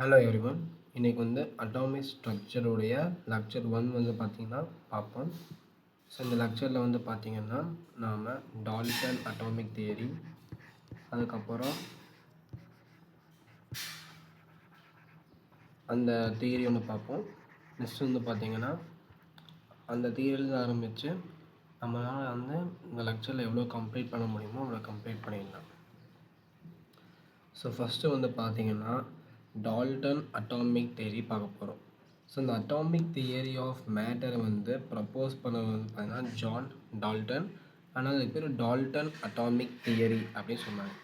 Hello everyone. இன்றைக்கி atomic ஸ்ட்ரக்சருடைய lecture 1 பார்த்திங்கன்னா பார்ப்போம். ஸோ இந்த லெக்சரில் பார்த்திங்கன்னா நாம் டால்டன் அட்டாமிக் தியரி, அதுக்கப்புறம் அந்த தியரி பார்ப்போம். நெக்ஸ்ட் பார்த்திங்கன்னா அந்த தியரியில் ஆரம்பித்து நம்மளால் இந்த லெக்சரில் எவ்வளோ கம்ப்ளீட் பண்ண முடியுமோ அவ்வளோ கம்ப்ளீட் பண்ணிடலாம். ஸோ ஃபஸ்ட்டு பார்த்திங்கன்னா டால்டன் அட்டாமிக் தியரி பார்க்க போகிறோம். ஸோ இந்த அட்டாமிக் தியரி ஆஃப் மேட்டரை ப்ரப்போஸ் பண்ணது பார்த்தீங்கன்னா ஜான் டால்டன். ஆனால் அதுக்கு பேர் டால்டன் அட்டாமிக் தியரி அப்படின்னு சொன்னாங்க.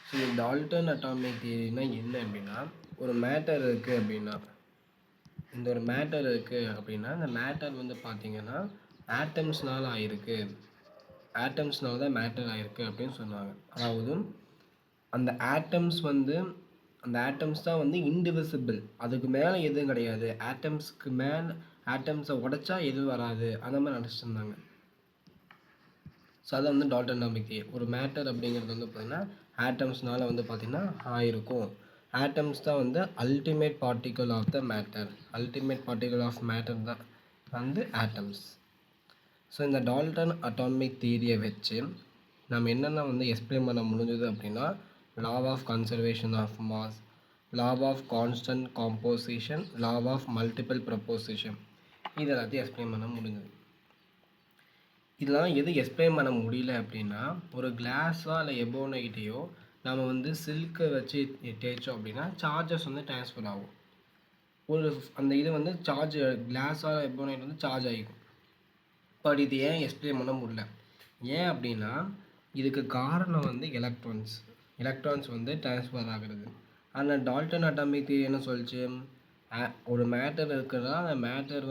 ஸோ இந்த டால்டன் அட்டாமிக் தியரினா என்ன அப்படின்னா, ஒரு மேட்டர் இருக்குது அப்படின்னா, இந்த ஒரு மேட்டர் இருக்குது அப்படின்னா இந்த மேட்டர் பார்த்திங்கன்னா ஆட்டம்ஸ்னால் ஆகிருக்கு, ஆட்டம்ஸ்னால தான் மேட்டர் ஆகிருக்கு அப்படின்னு சொன்னாங்க. அதாவது அந்த ஆட்டம்ஸ் அந்த ஆட்டம்ஸ் தான் இன்டிவிசிபிள், அதுக்கு மேலே எதுவும் கிடையாது, ஆட்டம்ஸ்க்கு மேலே ஆட்டம்ஸை உடைச்சா எதுவும் வராது, அந்த மாதிரி நினச்சிட்டு இருந்தாங்க. ஸோ அதை டால்டன் அட்டாமிக் தியரி. ஒரு மேட்டர் அப்படிங்கிறது பார்த்திங்கன்னா ஆட்டம்ஸ்னால பார்த்திங்கன்னா ஆயிருக்கும். ஆட்டம்ஸ் தான் ultimate particle of the matter, ultimate particle of matter தான் ஆட்டம்ஸ். ஸோ இந்த டால்டன் அட்டாமிக் தியரியை வச்சு நம்ம என்னென்ன எக்ஸ்பிளைன் பண்ண முடிஞ்சது அப்படின்னா, law of conservation of mass, law of constant composition, law of multiple proposition, இது எல்லாத்தையும் எக்ஸ்பிளைன் பண்ண முடிஞ்சது. இதெல்லாம் எது எக்ஸ்பிளைன் பண்ண முடியல அப்படின்னா, ஒரு கிளாஸோ இல்லை எபோனைட்டையோ நம்ம சில்கை வச்சு தேய்ச்சோம் அப்படின்னா சார்ஜஸ் ட்ரான்ஸ்ஃபர் ஆகும். ஒரு அந்த இது சார்ஜ் கிளாஸோ எபோனைட் சார்ஜ் ஆகிக்கும். பட் இது ஏன் எக்ஸ்பிளைன் பண்ண முடியல? ஏன் அப்படின்னா இதுக்கு காரணம் எலக்ட்ரான்ஸ் ட்ரான்ஸ்ஃபர் ஆகிறது. ஆனால் டால்டன் அட்டாமிக் தியரி என்ன சொல்லிச்சு, ஒரு மேட்டர் இருக்குன்னா அந்த மேட்டர்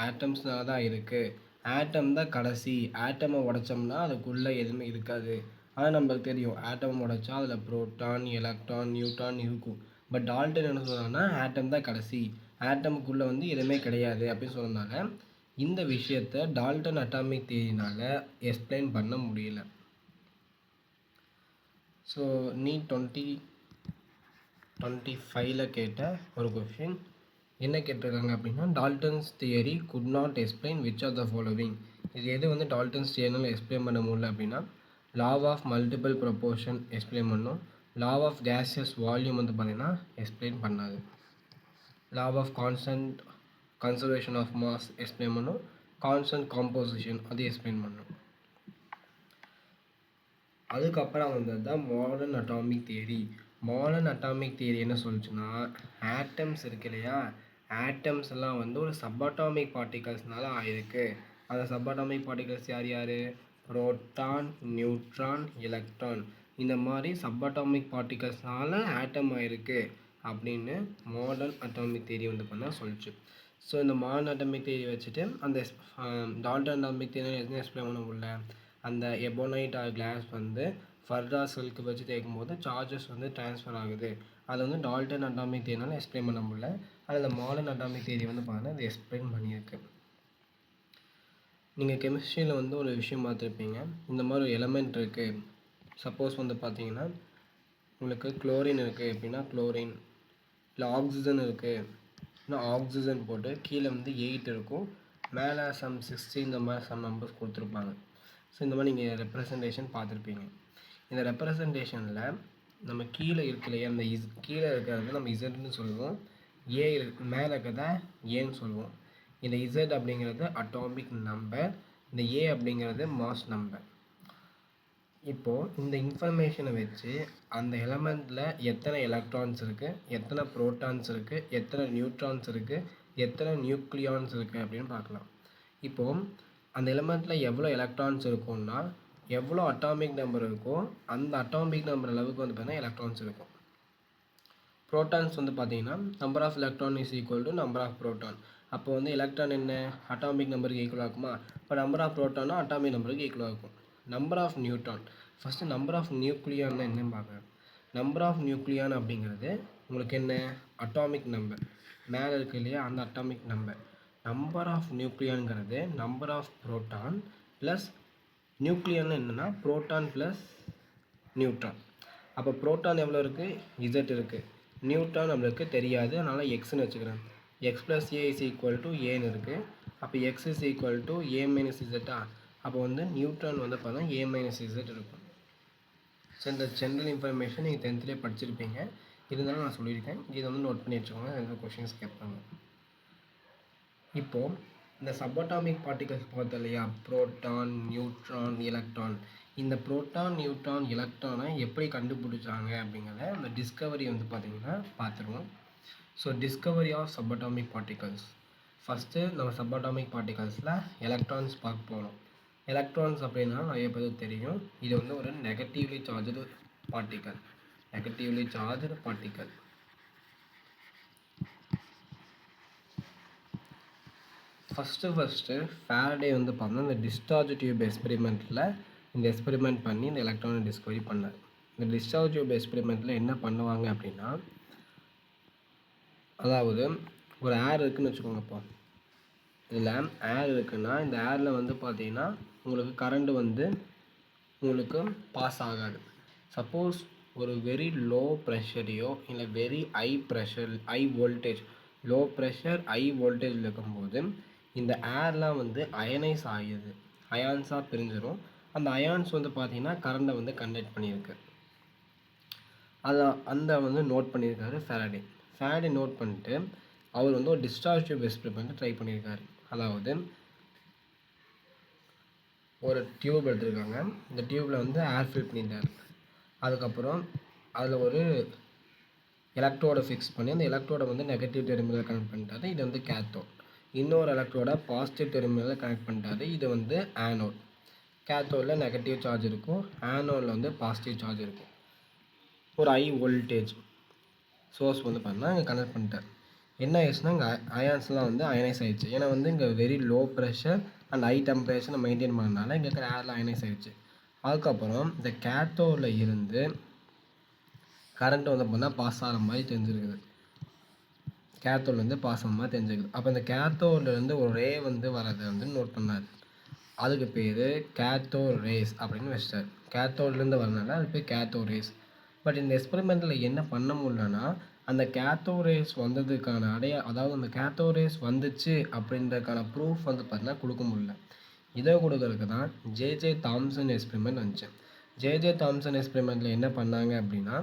ஆட்டம்ஸ்னால தான் இருக்குது, ஆட்டம் தான் கடைசி, ஆட்டமை உடைச்சோம்னா அதுக்குள்ளே எதுவுமே இருக்காது. ஆனால் நம்மளுக்கு தெரியும் ஆட்டம் உடைச்சா அதில் புரோட்டான், எலக்ட்ரான், நியூட்ரான் இருக்கும். பட் டால்டன் என்ன சொல்கிறாங்கன்னா ஆட்டம் தான் கடைசி, ஆட்டமுக்குள்ளே எதுவுமே கிடையாது அப்படின்னு சொன்னதுனால இந்த விஷயத்தை டால்டன் அட்டாமிக் தியரினால் எக்ஸ்பிளைன் பண்ண முடியல. ஸோ நீட் 2025 கேட்ட ஒரு கொஷின் என்ன கேட்டிருக்காங்க அப்படின்னா, Dalton's theory could not explain which of the following. இது எது டால்டன்ஸ் தியரினால் எக்ஸ்பிளைன் பண்ண முடியல அப்படின்னா, law of multiple proportion explain பண்ணும், லா ஆஃப் கேஸஸ் வால்யூம் பார்த்திங்கன்னா எக்ஸ்பிளைன் பண்ணாது, law of constant conservation of mass explain பண்ணும், கான்ஸ்டன்ட் காம்போசிஷன் அது எக்ஸ்பிளைன் பண்ணும். அதுக்கப்புறம் தான் modern atomic theory. Modern atomic theory என்ன சொல்லுச்சுன்னா, ஆட்டம்ஸ் இருக்கு இல்லையா, ஆட்டம்ஸ் எல்லாம் ஒரு சப்பாட்டாமிக் பார்ட்டிகல்ஸ்னால ஆயிருக்கு. அந்த சப்பாட்டாமிக் பார்ட்டிகல்ஸ் யார் யார்? Proton, neutron, electron. இந்த மாதிரி சப்பாட்டாமிக் பார்ட்டிகல்ஸ்னால ஆட்டம் ஆயிருக்கு அப்படின்னு மாடர்ன் அட்டாமிக் தியரி பண்ண சொல்லிச்சு. ஸோ இந்த மாடர்ன் அட்டாமிக் தியரி வச்சுட்டு அந்த டால்டன் அட்டாமிக் தியரி எதுவும் எக்ஸ்பிளைன் பண்ண முடியல. அந்த எபோனைட் கிளாஸ் ஃபர்தா சில்க்கு வச்சு தேய்க்கும் போது சார்ஜஸ் ட்ரான்ஸ்ஃபர் ஆகுது. அது டால்டன் அட்டாமிக் தியரினால எக்ஸ்பிளைன் பண்ண முடியல. அதில் மாடர்ன் அட்டாமிக் தியரி பார்த்தீங்கன்னா அது எக்ஸ்பிளைன் பண்ணியிருக்கு. நீங்கள் கெமிஸ்ட்ரியில் ஒரு விஷயம் பார்த்துருப்பீங்க. இந்த மாதிரி ஒரு எலமெண்ட் இருக்குது. சப்போஸ் பார்த்தீங்கன்னா உங்களுக்கு குளோரின் இருக்குது அப்படின்னா குளோரின், இல்லை ஆக்சிஜன் இருக்குது அப்படின்னா ஆக்சிஜன் போட்டு கீழே 8 இருக்கும், மேலே சம் 60 இந்த மாதிரி சம் நம்பர்ஸ் கொடுத்துருப்பாங்க. ஸோ இந்த மாதிரி நீங்கள் ரெப்ரசன்டேஷன் பார்த்துருப்பீங்க. இந்த ரெப்ரசன்டேஷனில் நம்ம கீழே இருக்கு இல்லையா, அந்த கீழே இருக்கிறது நம்ம இசட்னு சொல்லுவோம், மேலே இருக்கிறத ஏன்னு சொல்லுவோம். இந்த இசட் அப்படிங்கிறது அட்டாமிக் நம்பர், இந்த ஏ அப்படிங்கிறது மாஸ் நம்பர். இப்போது இந்த இன்ஃபர்மேஷனை வச்சு அந்த எலமெண்ட்டில் எத்தனை எலக்ட்ரான்ஸ் இருக்குது, எத்தனை ப்ரோட்டான்ஸ் இருக்குது, எத்தனை நியூட்ரான்ஸ் இருக்குது, எத்தனை நியூக்ளியான்ஸ் இருக்குது அப்படின்னு பார்க்கலாம். இப்போது அந்த எலமெண்ட்டில் எவ்வளோ எலக்ட்ரான்ஸ் இருக்கும்னா, எவ்வளோ அட்டாமிக் நம்பர் இருக்கோ அந்த அட்டாமிக் நம்பர் அளவுக்கு பார்த்தீங்கன்னா எலக்ட்ரான்ஸ் இருக்கும். ப்ரோட்டான்ஸ் பார்த்தீங்கன்னா number of electron is equal to number of proton. அப்போ எலக்ட்ரான் என்ன அட்டாமிக் நம்பருக்கு ஈக்குவலாக இருக்குமா? இப்போ நம்பர் ஆஃப் ப்ரோட்டானா அட்டாமிக் நம்பருக்கு ஈக்குவலாக இருக்கும். Number of neutron, first number of நியூக்ளியான்னா என்னன்னு பார்க்குறேன். நம்பர் ஆஃப் நியூக்ளியான் அப்படிங்கிறது உங்களுக்கு என்ன, அட்டாமிக் நம்பர் மேலே இருக்குது இல்லையா, அந்த அட்டாமிக் நம்பர். நம்பர் ஆஃப் நியூக்ளியான்ங்கிறது நம்பர் ஆஃப் புரோட்டான் ப்ளஸ் நியூக்ளியான்னு என்னென்னா புரோட்டான் ப்ளஸ் நியூட்ரான். அப்போ புரோட்டான் எவ்வளோ இருக்குது, இசட் இருக்குது, நியூட்ரான் நம்மளுக்கு தெரியாது, அதனால் எக்ஸ்ன்னு வச்சுக்கிறேன். X plus A is equal to ஏன்னு இருக்குது. அப்போ X is equal to A minus இசட்டா. அப்போ வந்து நியூட்ரான் வந்து பார்த்தா ஏ மைனஸ் இசட் இருக்கும். ஸோ இந்த ஜென்ரல் இன்ஃபர்மேஷன் நீங்கள் 10th படிச்சிருப்பீங்க, இருந்தாலும் நான் சொல்லியிருக்கேன். இதை வந்து நோட் பண்ணி வச்சுக்கோங்க, எந்த கொஷின்ஸ் கேட்பாங்க. இப்போது இந்த சப்பாட்டாமிக் பார்ட்டிகல்ஸ் பார்த்தோம் இல்லையா, புரோட்டான், நியூட்ரான், எலக்ட்ரான். இந்த புரோட்டான், நியூட்ரான், எலக்ட்ரானை எப்படி கண்டுபிடிச்சாங்க அப்படிங்கிறத இந்த டிஸ்கவரி வந்து பார்த்திங்கன்னா பார்த்துருவோம். So discovery of subatomic particles. First நம்ம சப்பாட்டாமிக் பார்ட்டிகல்ஸில் எலக்ட்ரான்ஸ் பார்க்க போகிறோம். எலக்ட்ரான்ஸ் அப்படின்னா நிறைய பேருக்கு தெரியும், இது வந்து ஒரு negatively charged particle. Negatively charged particle. First Faraday வந்து பார்த்தோம்னா இந்த டிஸ்சார்ஜ் டியூப் எக்ஸ்பெரிமெண்ட்டில் இந்த எக்ஸ்பெரிமெண்ட் பண்ணி இந்த எலக்ட்ரானை டிஸ்கவரி பண்ணார். இந்த டிஸ்சார்ஜ் டியூப் எக்ஸ்பெரிமெண்ட்டில் என்ன பண்ணுவாங்க அப்படின்னா, அதாவது ஒரு ஏர் இருக்குதுன்னு வச்சுக்கோங்கப்பா. இதில் ஏர் இருக்குன்னா இந்த ஏரில் வந்து பார்த்தீங்கன்னா உங்களுக்கு கரண்ட் வந்து உங்களுக்கு பாஸ் ஆகாது. சப்போஸ் ஒரு வெரி லோ ப்ரெஷரையோ இல்லை very high pressure, high voltage, low pressure high வோல்டேஜில் இருக்கும்போது இந்த ஏர்லாம் வந்து அயனைஸ் ஆகிடுது, அயான்ஸாக பிரிஞ்சிடும். அந்த அயான்ஸ் வந்து பார்த்திங்கன்னா கரண்ட்டை வந்து கண்டக்ட் பண்ணியிருக்கு. அந்த வந்து நோட் பண்ணியிருக்காரு ஃபேரடே. ஃபேரடே நோட் பண்ணிட்டு அவர் வந்து ஒரு டிஸ்சார்ஜ் டியூப் எக்ஸ்பெரிமெண்ட் ட்ரை பண்ணியிருக்காரு. அதாவது ஒரு டியூப் எடுத்துருக்காங்க, இந்த டியூப்பில் வந்து ஏர் ஃபில் பண்ணியிருந்தார். அதுக்கப்புறம் அதில் ஒரு எலக்ட்ரோடை ஃபிக்ஸ் பண்ணி அந்த எலக்ட்ரோடை வந்து நெகட்டிவ் டெர்மினலில் கனெக்ட் பண்ணிட்டாரு. இது வந்து கேத்தோட். இன்னொரு எலக்ட்ரோட பாசிட்டிவ் டெர்மினலில் கனெக்ட் பண்ணிட்டாரு. இது வந்து ஆனோட். கேத்தோடில் நெகட்டிவ் சார்ஜ் இருக்கும், ஆனோடில் வந்து பாசிட்டிவ் சார்ஜ் இருக்கும். ஒரு ஹை வோல்டேஜ் சோர்ஸ் வந்து பார்த்தீங்கன்னா இங்கே கனெக்ட் பண்ணிட்டார். என்ன ஆயிடுச்சுன்னா இங்கே அயான்ஸ்லாம் வந்து அயனைஸ் ஆகிடுச்சு. ஏன்னா வந்து இங்கே very low pressure and high temperature maintain பண்ணனால இங்கே இருக்கிற ஏர்லாம் அயனைஸ் ஆகிடுச்சு. அதுக்கப்புறம் இந்த கேத்தோடில் இருந்து கரண்ட் வந்து பார்த்தீங்கன்னா பாஸ் ஆகிற மாதிரி தெரிஞ்சிருக்குது. கேத்தோட்லேருந்து பாஸ் ஆகிற மாதிரி தெரிஞ்சிருக்குது. அப்போ இந்த கேத்தோட்லேருந்து ஒரு ரே வந்து வரதை வந்து நோட் பண்ணார். அதுக்கு பேர் கேத்தோ ரேஸ் அப்படின்னு வச்சிட்டார். கேத்தோட்லேருந்து வரனால அது பேர் கேத்தோ ரேஸ். பட் இந்த எக்ஸ்பெரிமெண்ட்டில் என்ன பண்ண முடியலன்னா, அந்த கேத்தோ ரேஸ் வந்ததுக்கான அதாவது அந்த கேத்தோ ரேஸ் வந்துச்சு அப்படின்றதுக்கான ப்ரூஃப் வந்து பார்த்தீங்கன்னா கொடுக்க முடியல. இதை கொடுக்கறதுக்கு தான் ஜே தாம்சன் எக்ஸ்பெரிமெண்ட் வந்துச்சு. ஜே தாம்சன் எக்ஸ்பெரிமெண்ட்டில் என்ன பண்ணாங்க அப்படின்னா,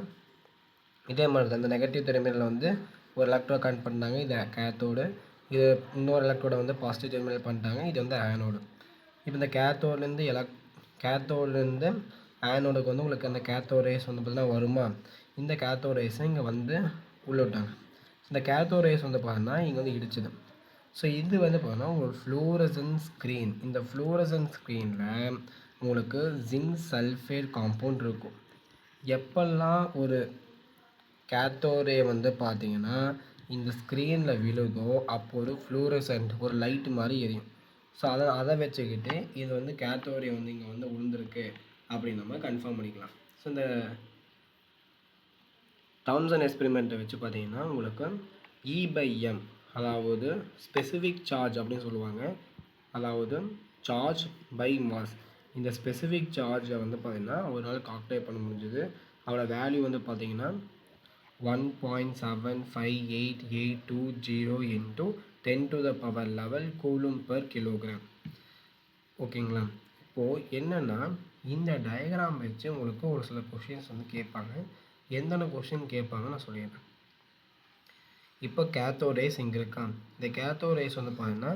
இதே மாதிரி தான் இந்த நெகட்டிவ் டெர்மினலில் வந்து ஒரு எலக்ட்ரோ கனெக்ட் பண்ணாங்க, இது கேத்தோடு. இது இன்னொரு எலக்ட்ரோட வந்து பாசிட்டிவ் டெர்மினல் பண்ணிட்டாங்க, இது வந்து ஆனோடு. இப்போ இந்த கேத்தோட்லேருந்து ஆனோடுக்கு வந்து உங்களுக்கு அந்த கேத்தோ ரேஸ் வந்து பார்த்தீங்கன்னா வருமா, இந்த கேத்தோ ரேஸை இங்கே வந்து உள்ளே விட்டாங்க. இந்த கேத்தோ ரேஸ் வந்து பார்த்தீங்கன்னா இங்கே வந்து இடிச்சுது. ஸோ இது வந்து பார்த்தீங்கன்னா ஒரு ஃப்ளூரசன்ஸ் ஸ்க்ரீன். இந்த ஃப்ளூரசன்ஸ் ஸ்க்ரீனில் உங்களுக்கு ஜிங்க் சல்ஃபேட் காம்பவுண்ட் இருக்கும். எப்பெல்லாம் ஒரு கேத்தோ ரே வந்து பார்த்தீங்கன்னா இந்த ஸ்க்ரீனில் விழுதோ அப்போ ஒரு ஃப்ளூரசன்ட் ஒரு லைட் மாதிரி எரியும். ஸோ அதை வச்சுக்கிட்டு இது வந்து கேத்தோ ரே வந்து இங்கே வந்து விழுந்திருக்கு அப்படின்னு நம்ம கன்ஃபார்ம் பண்ணிக்கலாம். ஸோ இந்த தாம்சன் எக்ஸ்பெரிமெண்ட்டை வச்சு பார்த்தீங்கன்னா உங்களுக்கு E/m, அதாவது ஸ்பெசிஃபிக் சார்ஜ் அப்படின்னு சொல்லுவாங்க, அதாவது சார்ஜ் பை மாஸ். இந்த ஸ்பெசிஃபிக் சார்ஜை வந்து பார்த்திங்கன்னா ஒரு நாள் கால்குலேட் பண்ண முடிஞ்சுது. அதோட வேல்யூ வந்து பார்த்திங்கன்னா 1.75880 into 10⁻11 கூலும் பெர் கிலோகிராம். ஓகேங்களா? இப்போது என்னென்னா இந்த டயக்ராம் வச்சு உங்களுக்கு ஒரு சில கொஷின்ஸ் வந்து கேட்பாங்க. எந்தெந்த கொஷின் கேட்பாங்கன்னு நான் சொல்லிடுறேன். இப்போ கேத்தோ ரேஸ் இங்கே இருக்கா, இந்த கேத்தோ ரேஸ் வந்து பார்த்தீங்கன்னா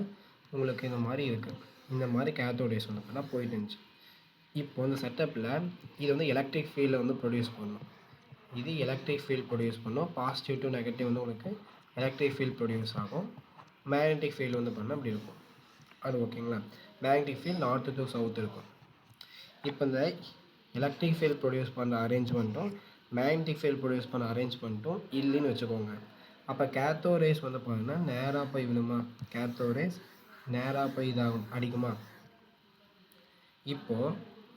உங்களுக்கு இந்த மாதிரி இருக்குது. இந்த மாதிரி கேத்தோ ரேஸ் வந்து பார்த்தீங்கன்னா போயிட்டு இருந்துச்சு. இப்போ இந்த செட்டப்பில் இது வந்து எலக்ட்ரிக் ஃபீல்டை வந்து ப்ரொடியூஸ் பண்ணணும். இது எலக்ட்ரிக் ஃபீல்ட் ப்ரொடியூஸ் பண்ணோம். பாசிட்டிவ் டு நெகட்டிவ் வந்து உங்களுக்கு எலக்ட்ரிக் ஃபீல்ட் ப்ரொடியூஸ் ஆகும். மேக்னெட்டிக் ஃபீல்டு வந்து பண்ணால் அப்படி இருக்கும். அது ஓகேங்களா? Magnetic field north to south இருக்கும். இப்போ இந்த எலக்ட்ரிக் ஃபீல்ட் ப்ரொடியூஸ் பண்ணுற அரேஞ்ச்மெண்ட்டும் மேக்னெட்டிக் ஃபீல்ட் ப்ரொடியூஸ் பண்ண அரேஞ்ச்மெண்ட்டும் இல்லைன்னு வச்சுக்கோங்க. அப்போ கேத்தோ ரேஸ் வந்து பார்த்தீங்கன்னா நேராக போய் விழுமா, கேத்தோ ரேஸ் நேராக போய் இதாகும், அடிக்குமா. இப்போது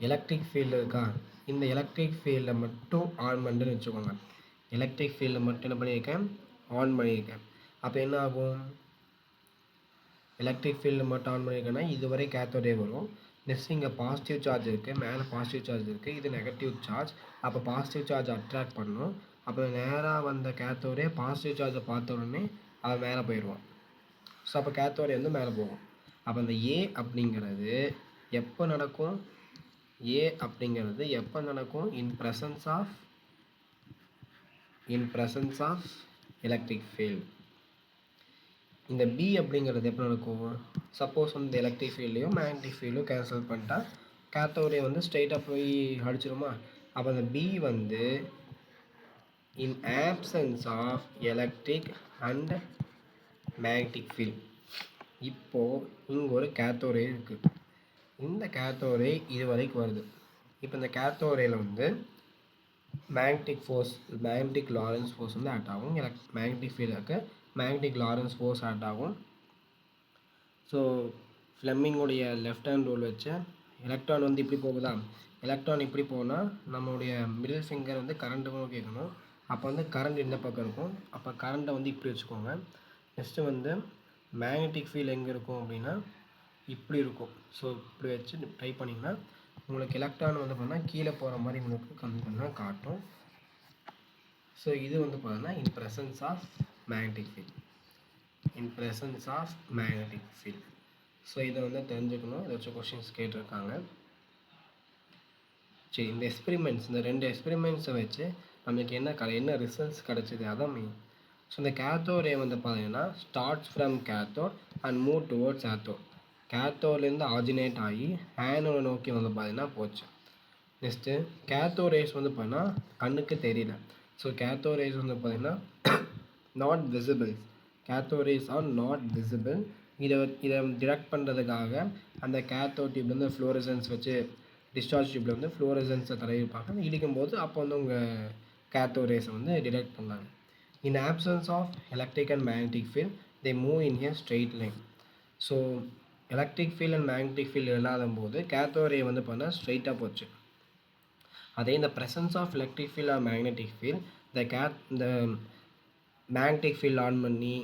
எலக்ட்ரிக் ஃபீல்டு இருக்கா, இந்த எலக்ட்ரிக் ஃபீல்டை மட்டும் ஆன் பண்ணுறேன்னு வச்சுக்கோங்க. எலக்ட்ரிக் ஃபீல்டை மட்டும் என்ன பண்ணியிருக்கேன், ஆன் பண்ணியிருக்கேன். அப்போ என்ன ஆகும், எலக்ட்ரிக் ஃபீல்டு மட்டும் ஆன் பண்ணியிருக்கேன்னா இதுவரை கேத்தோடே வரும். நெக்ஸ்ட் இங்கே பாசிட்டிவ் சார்ஜ் இருக்குது, மேலே பாசிட்டிவ் சார்ஜ் இருக்குது, இது நெகட்டிவ் சார்ஜ். அப்போ பாசிட்டிவ் சார்ஜ் அட்ராக்ட் பண்ணணும். அப்போ நேராக வந்த கேத்தோடே பாசிட்டிவ் சார்ஜை பார்த்த உடனே அவன் மேலே போயிடுவான். ஸோ அப்போ கேத்தோடே வந்து மேலே போகும். அப்போ அந்த ஏ அப்படிங்கிறது எப்போ நடக்கும்? ஏ அப்படிங்கிறது எப்போ நடக்கும்? In presence of electric field. இந்த பி அப்படிங்கிறது எப்போ நடக்கும்? சப்போஸ் வந்து எலக்ட்ரிக் ஃபீல்டையும் மேக்னெட்டிக் ஃபீல்டும் கேன்சல் பண்ணிட்டா கேத்தோடே வந்து ஸ்ட்ரெயிட்டாக போய் அடிச்சிருமா? அப்போ அந்த பி வந்து in absence of electric and magnetic field. இப்போது இங்கே ஒரு கேத்தோரே இருக்குது. இந்த கேத்தோரே இது வரைக்கும் வருது. இப்போ இந்த கேத்தோரேயில் வந்து மேக்னெட்டிக் லாரன்ஸ் ஃபோர்ஸ் வந்து ஆட் ஆகும். மேக்னெட்டிக் ஃபீல்டுக்கு மேக்னெட்டிக் லாரன்ஸ் ஃபோர்ஸ் ஆட் ஆகும். ஸோ ஃப்ளெமிங்கோடைய லெஃப்ட் ஹேண்ட் ரூல் வச்சு எலக்ட்ரான் வந்து இப்படி போகுதா? எலக்ட்ரான் இப்படி போனால் நம்மளுடைய மிடில் ஃபிங்கர் வந்து கரண்ட்டு கேட்கணும். அப்போ வந்து கரண்ட் இந்த பக்கம் இருக்கும். அப்போ கரண்ட்டை வந்து இப்படி வச்சுக்கோங்க. நெக்ஸ்ட்டு வந்து மேக்னெட்டிக் ஃபீல்டு எங்கே இருக்கும் அப்படின்னா இப்படி இருக்கும். ஸோ இப்படி வச்சு ட்ரை பண்ணிங்கன்னா உங்களுக்கு எலக்ட்ரான் வந்து பார்த்தீங்கன்னா கீழே போகிற மாதிரி உங்களுக்கு கம்மி பண்ணால் காட்டும். ஸோ இது வந்து பார்த்தீங்கன்னா in presence of magnetic field. So இதை வந்து தெரிஞ்சுக்கணும். இதை வச்சு கொஷின்ஸ் கேட்டிருக்காங்க. சரி, இந்த ரெண்டு எக்ஸ்பெரிமெண்ட்ஸை வச்சு நமக்கு என்ன ரிசல்ட்ஸ் கிடச்சிது அதான் மெயின். ஸோ இந்த கேத்தோரே வந்து பார்த்தீங்கன்னா starts from cathode and move towards anode. கேத்தோட்லேருந்து ஆரிஜினேட் ஆகி ஆனோடை நோக்கி வந்து பார்த்தீங்கன்னா போச்சு. நெக்ஸ்ட்டு கேத்தோரேஸ் வந்து பார்த்தீங்கன்னா கண்ணுக்கு தெரியல. ஸோ கேத்தோரேஸ் வந்து பார்த்தீங்கன்னா not visible. Cathode rays are not visible. இதை டிடெக்ட் பண்ணுறதுக்காக அந்த கேத்தோட் டியூப்லேருந்து ஃப்ளோரசன்ஸ் வச்சு டிஸ்சார்ஜ் டியூப்பில் வந்து ஃப்ளோரசன்ஸை தடவிப்பாங்க. இடிக்கும்போது அப்போ வந்து உங்கள் கேத்தோரேஸை வந்து டிடெக்ட் பண்ணாங்க. In absence of electric and magnetic field, they move in a straight line. So electric field and magnetic field இல்லாத போது கேத்தோரே வந்து பண்ணால் ஸ்ட்ரைட்டாக போச்சு. அதே இந்த presence of electric field or magnetic field இந்த மேக்னெட்டிக் ஃபீல்டு ஆன் பண்ணி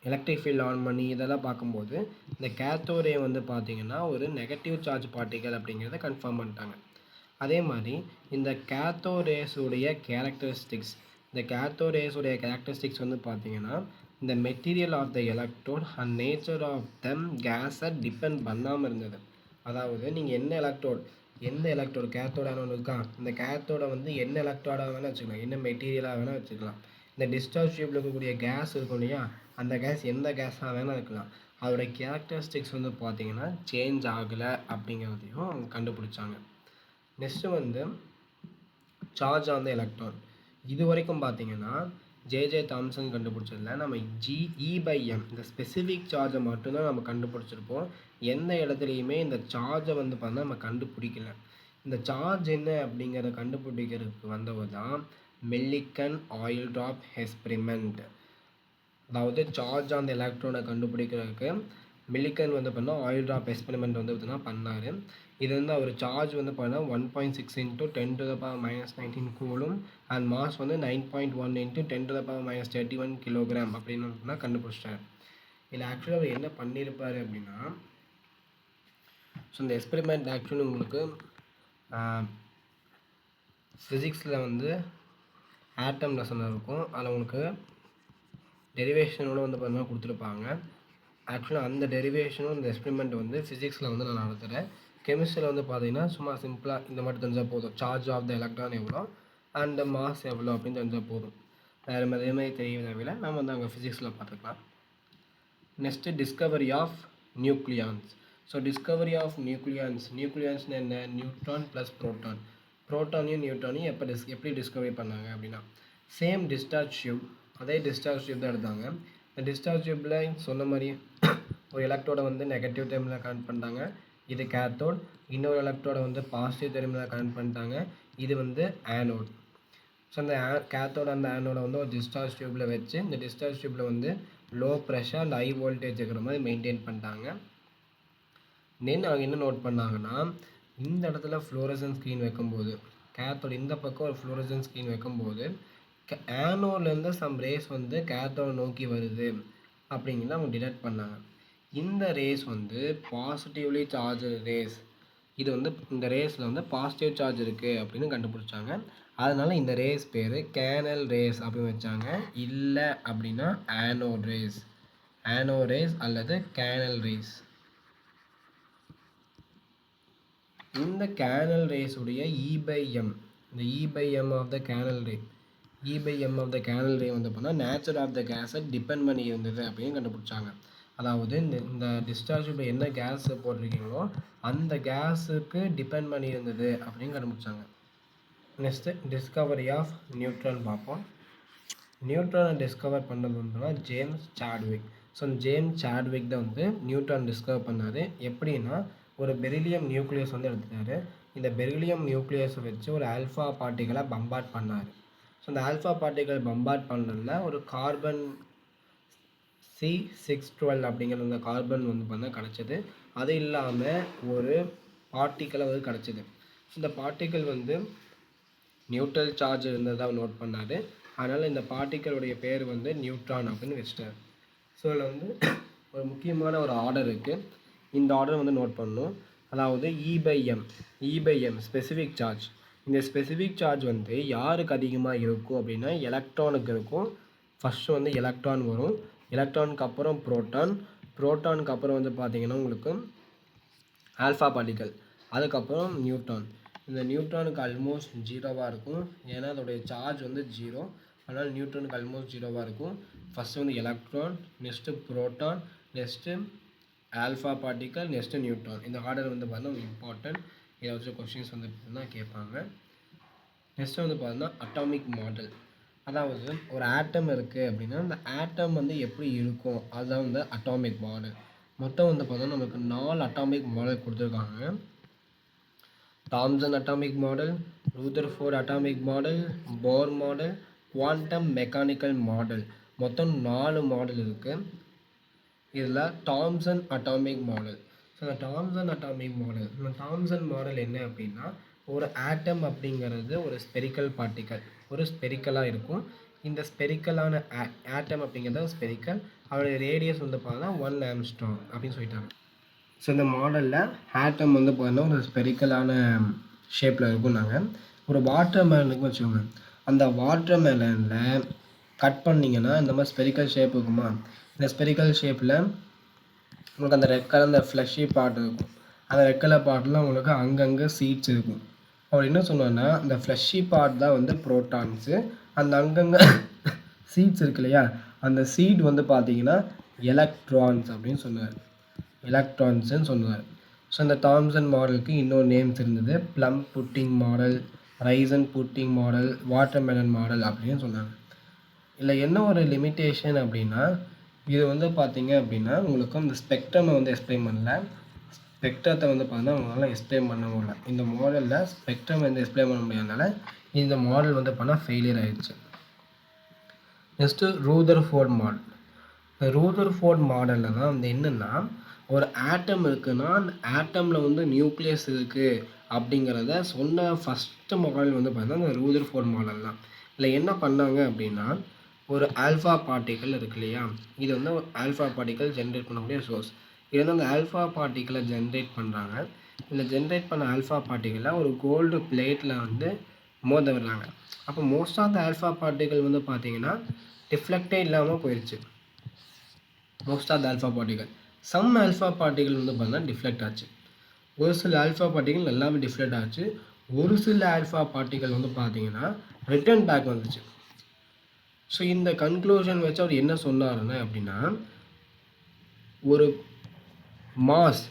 எலக்ட்ரிக் ஃபீல்டு ஆன் பண்ணி இதெல்லாம் பார்க்கும்போது இந்த கேத்தோரே வந்து பார்த்திங்கன்னா ஒரு நெகட்டிவ் சார்ஜ் பார்ட்டிக்கல் அப்படிங்கிறத கன்ஃபார்ம் பண்ணிட்டாங்க. அதே மாதிரி இந்த கேத்தோரேஸுடைய கேரக்டரிஸ்டிக்ஸ் வந்து பார்த்தீங்கன்னா இந்த material of the electrode and nature of them கேஸை டிபெண்ட் பண்ணாமல் இருந்தது. அதாவது நீங்கள் எந்த எலக்ட்ரோடு கேத்தோடான ஒன்று இருக்கா, இந்த கேத்தோட வந்து என்ன எலக்ட்ரோடாக வேணால் வச்சுக்கலாம், என்ன மெட்டீரியலாக வேணால் வச்சுக்கலாம். இந்த டிஸ்சார்ஜ் டியூப்பில் இருக்கக்கூடிய கேஸ் இருக்கும் இல்லையா, அந்த கேஸ் எந்த கேஸாக வேணால் இருக்கலாம். அதோடைய கேரக்டரிஸ்டிக்ஸ் வந்து பார்த்தீங்கன்னா சேஞ்ச் ஆகலை அப்படிங்கிறதையும் அவங்க கண்டுபிடிச்சாங்க. நெக்ஸ்ட்டு வந்து சார்ஜ் ஆன் த எலக்ட்ரான். இது வரைக்கும் பார்த்தீங்கன்னா ஜே தாம்சன் கண்டுபிடிச்சதில்ல. நம்ம E/m இந்த ஸ்பெசிஃபிக் சார்ஜை மட்டும்தான் நம்ம கண்டுபிடிச்சிருப்போம். எந்த இடத்துலையுமே இந்த சார்ஜை வந்து பார்த்தா நம்ம கண்டுபிடிக்கல. இந்த சார்ஜ் என்ன அப்படிங்கிறத கண்டுபிடிக்கிறதுக்கு வந்தவர் தான் மெல்லிக்கன் ஆயில் ட்ராப் எக்ஸ்பெரிமெண்ட். அதாவது சார்ஜ் ஆன் த எலக்ட்ரானை கண்டுபிடிக்கிறதுக்கு மில்லிக்கன் வந்து பண்ணால் ஆயில் ட்ராப் எக்ஸ்பெரிமெண்ட் வந்து பார்த்தீங்கன்னா பண்ணார். இது வந்து அவர் சார்ஜ் வந்து பண்ணால் 1.6 × 10⁻⁻19 கூலும் அண்ட் மாஸ் வந்து 9.1 × 10⁻31 கிலோகிராம் அப்படின்னு கண்டுபிடிச்சிட்டார். இதில் ஆக்சுவலாக அவர் என்ன பண்ணியிருப்பார் அப்படின்னா, ஸோ இந்த எக்ஸ்பெரிமெண்ட் ஆக்சுவலி உங்களுக்கு ஃபிசிக்ஸில் வந்து ஆட்டம் லெசன் இருக்கும். அதில் உங்களுக்கு டெரிவேஷனோடு வந்து பார்த்தீங்கன்னா கொடுத்துருப்பாங்க. ஆக்சுவலாக அந்த டெரிவேஷனும் இந்த எக்ஸ்பெரிமெண்ட் வந்து ஃபிசிக்ஸில் வந்து நான் நடத்துகிறேன். கெமிஸ்ட்ரியில் வந்து பார்த்தீங்கன்னா சும்மா சிம்பிளாக இந்த மாதிரி தெரிஞ்சால் போதும். சார்ஜ் ஆஃப் த எலக்ட்ரான் எவ்வளோ அண்ட் மாஸ் எவ்வளோ அப்படின்னு தெரிஞ்சால் போதும். வேறு மாதிரி தெரிய தேவையில்லை. நம்ம வந்து அங்கே ஃபிசிக்ஸில் பார்த்துக்கலாம். Next discovery of nucleons. So discovery of நியூக்ளியான்ஸ்னு என்ன? நியூட்ரான் ப்ளஸ் ப்ரோட்டானையும் நியூட்ரானையும் எப்படி டிஸ்கவரி பண்ணாங்க அப்படின்னா, சேம் டிஸ்சார்ஜ் டியூப், அதே டிஸ்சார்ஜ் டியூப் தான் எடுத்தாங்க. இந்த டிஸ்சார்ஜ் டியூப்பில் சொன்ன மாதிரி ஒரு எலக்ட்ரோடை வந்து நெகட்டிவ் டெர்மினல் கனெக்ட் பண்ணிட்டாங்க, இது கேத்தோட். இன்னொரு எலக்ட்ரோடை வந்து பாசிட்டிவ் டெர்மினல் கனெக்ட் பண்ணிட்டாங்க, இது வந்து ஆனோட். ஸோ அந்த கேத்தோட அந்த ஆனோடை வந்து ஒரு டிஸ்சார்ஜ் டியூப்பில் வச்சு இந்த டிஸ்சார்ஜ் டியூப்பில் வந்து low pressure and high voltage இருக்கிற மாதிரி மெயின்டைன் பண்ணிட்டாங்க. தென் அவங்க என்ன நோட் பண்ணாங்கன்னா, இந்த இடத்துல ஃப்ளோரசன் ஸ்க்ரீன் வைக்கும்போது கேத்தோட இந்த பக்கம் ஒரு ஃப்ளோரசன் ஸ்க்ரீன் வைக்கும்போது ஆனோட்லேருந்து சம் ரேஸ் வந்து கேத்தோட நோக்கி வருது அப்படிங்கிறத அவங்க டிடெக்ட் பண்ணாங்க. இந்த ரேஸ் வந்து பாசிட்டிவ்லி சார்ஜ் ரேஸ். இது வந்து இந்த ரேஸில் வந்து பாசிட்டிவ் சார்ஜ் இருக்குது அப்படின்னு கண்டுபிடிச்சாங்க. அதனால் இந்த ரேஸ் பேர் கேனல் ரேஸ் அப்படின்னு வச்சாங்க. இல்லை அப்படின்னா ஆனோட் ரேஸ், ஆனோட் ரேஸ் அல்லது கேனல் ரேஸ். இந்த கேனல் ரேஸ் உடைய E/m, இந்த E/m of the canal ray, E/m of the canal ray வந்து பார்த்தா நேச்சர் ஆஃப் த கேஸை டிபெண்ட் பண்ணி இருந்தது அப்படின்னு கண்டுபிடிச்சாங்க. அதாவது இந்த டிஸ்சார்ஜ் என்ன கேஸ் போட்டிருக்கீங்களோ அந்த கேஸுக்கு டிபெண்ட் பண்ணி இருந்தது அப்படின்னு கண்டுபிடிச்சாங்க. நெக்ஸ்ட்டு டிஸ்கவரி ஆஃப் நியூட்ரான் பார்ப்போம். நியூட்ரானை டிஸ்கவர் பண்ணது வந்துன்னா James Chadwick. So James Chadwick தான் வந்து நியூட்ரான் டிஸ்கவர் பண்ணார். எப்படின்னா ஒரு பெரிலியம் நியூக்ளியஸ் வந்து எடுத்துட்டாரு. இந்த பெரிலியம் நியூக்ளியஸை வச்சு ஒரு ஆல்ஃபா பார்ட்டிகளை பம்பார்ட் பண்ணார். ஸோ இந்த ஆல்ஃபா பார்ட்டிகள் பம்பார்ட் பண்ணுறதுல ஒரு கார்பன் C612 அப்படிங்கிற அந்த கார்பன் வந்து பார்த்தா கிடச்சிது. அது இல்லாமல் ஒரு பார்ட்டிக்கலை வந்து கிடச்சிது. இந்த பார்ட்டிக்கல் வந்து நியூட்ரல் சார்ஜ் இருந்ததாக நோட் பண்ணார். அதனால் இந்த பார்ட்டிக்கலுடைய பேர் வந்து நியூட்ரான் அப்படின்னு வச்சுட்டார். ஸோ இதில் வந்து ஒரு முக்கியமான ஒரு ஆர்டர் இருக்குது. இந்த ஆர்டர் வந்து நோட் பண்ணணும். அதாவது E/m ஸ்பெசிஃபிக் சார்ஜ். இந்த ஸ்பெசிஃபிக் சார்ஜ் வந்து யாருக்கு அதிகமாக இருக்கும் அப்படின்னா எலக்ட்ரானுக்கு இருக்கும். ஃபஸ்ட்டு வந்து எலக்ட்ரான் வரும், எலக்ட்ரானுக்கு அப்புறம் புரோட்டானுக்கு அப்புறம் வந்து பார்த்திங்கன்னா உங்களுக்கு ஆல்ஃபா பார்ட்டிக்கல், அதுக்கப்புறம் நியூட்ரான். இந்த நியூட்ரானுக்கு ஆல்மோஸ்ட் 0வாக இருக்கும். ஏன்னா அதோடைய சார்ஜ் வந்து 0. அதனால் நியூட்ரானுக்கு ஆல்மோஸ்ட் 0வாக இருக்கும். ஃபஸ்ட்டு வந்து electron, next proton, next alpha particle, next neutron. இந்த ஆர்டர் வந்து பார்த்தீங்கன்னா இம்பார்ட்டன்ட். இதை வச்சு கொஸ்டின்ஸ் வந்து பார்த்தீங்கன்னா கேட்பாங்க. நெக்ஸ்ட்டு வந்து பார்த்தீங்கன்னா அட்டாமிக் மாடல். அதாவது ஒரு ஆட்டம் இருக்குது அப்படின்னா அந்த ஆட்டம் வந்து எப்படி இருக்கும் அதுதான் வந்து அட்டாமிக் மாடல். மொத்தம் வந்து பார்த்தோன்னா நமக்கு 4 அட்டாமிக் மாடல் கொடுத்துருக்காங்க. Thomson atomic model, Rutherford atomic model, Bohr model, quantum mechanical model. மொத்தம் 4 மாடல் இருக்குது. இதில் தாம்சன் அட்டாமிக் மாடல். ஸோ இந்த தாம்சன் அட்டாமிக் மாடல், இந்த தாம்சன் மாடல் என்ன அப்படின்னா ஒரு ஆட்டம் அப்படிங்கிறது ஒரு ஸ்பெரிக்கல் பார்ட்டிக்கல், ஒரு ஸ்பெரிக்கலாக இருக்கும். இந்த ஸ்பெரிக்கலான ஆட்டம் அப்படிங்கிறது ஸ்பெரிக்கல். அதோடைய ரேடியஸ் வந்து பார்த்தீங்கன்னா 1 ஆம்ஸ்ட்ராங் அப்படின்னு சொல்லிட்டாங்க. ஸோ இந்த மாடலில் ஆட்டம் வந்து பார்த்தீங்கன்னா ஒரு ஸ்பெரிக்கலான ஷேப்பில் இருக்கும். நாங்கள் ஒரு வாட்டர் மேலனுக்கு வச்சுக்கோங்க. அந்த வாட்டர் மேலனில் கட் பண்ணிங்கன்னா இந்த மாதிரி ஸ்பெரிக்கல் ஷேப் இருக்குமா. இந்த ஸ்பெரிக்கல் ஷேப்பில் உங்களுக்கு அந்த ரெட் கலர் அந்த ஃப்ளஷி பார்ட் இருக்கும். அந்த ரெட் கலர் பார்ட்டில் உங்களுக்கு அங்கங்கே சீட்ஸ் இருக்கும். அவர் என்ன சொன்னார்னா இந்த ஃப்ளஷி பார்ட் தான் வந்து புரோட்டான்ஸு, அந்த அங்கங்கே சீட்ஸ் இருக்கு இல்லையா அந்த சீட் வந்து பார்த்தீங்கன்னா எலக்ட்ரான்ஸ் அப்படின்னு சொன்னார், எலக்ட்ரான்ஸுன்னு சொன்னார். ஸோ இந்த தாம்சன் மாடலுக்கு இன்னொரு நேம்ஸ் இருந்தது. Plum pudding model, raisin pudding model, watermelon model அப்படின்னு சொன்னாங்க. இல்லை என்ன ஒரு லிமிட்டேஷன் அப்படின்னா இது வந்து பார்த்தீங்க அப்படின்னா உங்களுக்கு இந்த ஸ்பெக்ட்ரமை வந்து எக்ஸ்பிளைன் பண்ணல. ஸ்பெக்ட்ரத்தை வந்து பார்த்தீங்கன்னா அவங்களால எக்ஸ்பிளைன் பண்ண முடியல. இந்த மாடலில் ஸ்பெக்ட்ரம் வந்து எக்ஸ்பிளைன் பண்ண முடியாதனால இந்த மாடல் வந்து பண்ணால் ஃபெயிலியர் ஆகிடுச்சு. Next Rutherford model. இந்த ரூதர்ஃபோர்ட் மாடலில் தான் வந்து என்னென்னா ஒரு ஆட்டம் இருக்குன்னா அந்த ஆட்டமில் வந்து நியூக்ளியஸ் இருக்குது அப்படிங்கிறத சொன்ன ஃபஸ்ட்டு மாடல் வந்து பார்த்தீங்கன்னா இந்த ரூதர்ஃபோர்ட் மாடல் தான். இல்லை என்ன பண்ணாங்க அப்படின்னா ஒரு ஆல்ஃபா பார்ட்டிக்கல் இருக்கு இல்லையா, இது வந்து ஒரு ஆல்ஃபா பார்ட்டிக்கல் ஜென்ரேட் பண்ணக்கூடிய சோர்ஸ். இது வந்து அந்த ஆல்ஃபா பார்ட்டிக்கலை ஜென்ரேட் பண்ணுறாங்க. இந்த ஜென்ரேட் பண்ண ஆல்ஃபா பார்ட்டிக்கலை ஒரு கோல்டு பிளேட்டில் வந்து மோத விடுறாங்க. அப்போ most of the alpha particle வந்து பார்த்தீங்கன்னா டிஃப்ளெக்டே இல்லாமல் போயிடுச்சு. Most of the alpha particle, some alpha particle வந்து பார்த்தீங்கன்னா டிஃப்ளெக்ட் ஆச்சு. ஒரு சில ஆல்ஃபா பார்ட்டிக்கல் எல்லாமே டிஃப்ளெக்ட் ஆச்சு. ஒரு சில ஆல்ஃபா பார்ட்டிக்கல் வந்து பார்த்தீங்கன்னா ரிட்டர்ன் பேக் வந்துச்சு. ஸோ இந்த கன்க்ளூஷன் வச்சு அவர் என்ன சொன்னாருன்னா அப்படின்னா ஒரு மாஸ்,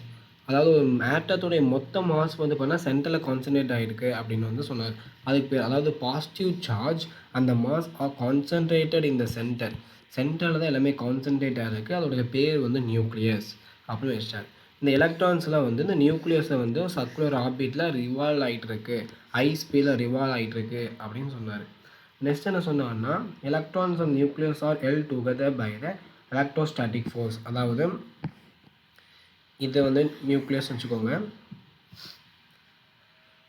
அதாவது ஒரு ஆட்டத்துடைய மொத்த மாஸ் வந்து பார்த்தீங்கன்னா சென்டரில் கான்சன்ட்ரேட் ஆகிருக்கு அப்படின்னு வந்து சொன்னார். அதுக்கு பேர் அதாவது பாசிட்டிவ் சார்ஜ் அந்த mass are concentrated in the centre. சென்டரில் தான் எல்லாமே கான்சன்ட்ரேட் ஆகிருக்கு. அதோடைய பேர் வந்து நியூக்ளியஸ் அப்படின்னு வச்சிட்டார். இந்த எலக்ட்ரான்ஸ்லாம் வந்து இந்த நியூக்ளியஸை வந்து சர்க்குலர் ஆர்பிட்டில் ரிவால்வ் ஆகிட்டு இருக்கு, ஹை ஸ்பீடில் ரிவால்வ் ஆகிட்டு இருக்கு அப்படின்னு சொன்னார். நெக்ஸ்ட் என்ன சொன்னார்னா electrons and nucleus are held together by the electrostatic force. அதாவது இது வந்து நியூக்ளியஸ் வச்சுக்கோங்க.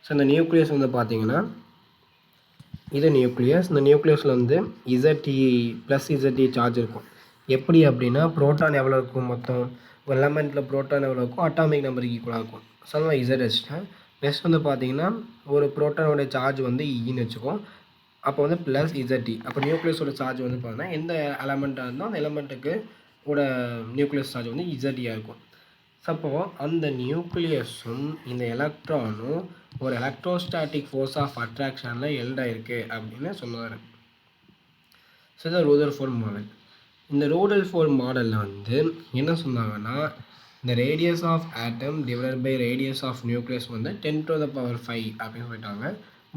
ஸோ இந்த நியூக்ளியஸ் வந்து பார்த்தீங்கன்னா இது நியூக்ளியஸ். இந்த நியூக்ளியஸில் வந்து ZE ப்ளஸ் ZE சார்ஜ் இருக்கும். எப்படி அப்படின்னா புரோட்டான் எவ்வளோ இருக்கும், மொத்தம் ஒரு எலமெண்ட்டில் புரோட்டான் எவ்வளோ இருக்கும், அட்டாமிக் நம்பருக்கு ஈக்குவலாக இருக்கும். ஸோ அதனால் Z வச்சுட்டேன். நெக்ஸ்ட் வந்து பார்த்தீங்கன்னா ஒரு புரோட்டானோட சார்ஜ் வந்து ஈன்னு வச்சுக்கோம். அப்போ வந்து ப்ளஸ் இசட்இ. அப்போ நியூக்ளியஸோட சார்ஜ் வந்து பார்த்தீங்கன்னா எந்த எலமெண்ட்டாக இருந்தால் அந்த எலமெண்ட்டுக்கு ஓட நியூக்ளியஸ் சார்ஜ் வந்து இசட்இயாக இருக்கும். அப்போ அந்த நியூக்ளியஸும் இந்த எலக்ட்ரானும் ஒரு எலக்ட்ரோஸ்டாட்டிக் ஃபோர்ஸ் ஆஃப் அட்ராக்ஷனில் எல்ட் ஆயிருக்கு அப்படின்னு சொன்னார். ஸோ இதான் ரூதர்ஃபோர்ட் மாடல். இந்த ரூதர்ஃபோர்ட் மாடலில் வந்து என்ன சொன்னாங்கன்னா, இந்த radius of atom divided by radius of nucleus வந்து 10⁵ அப்படின்னு சொல்லிட்டாங்க.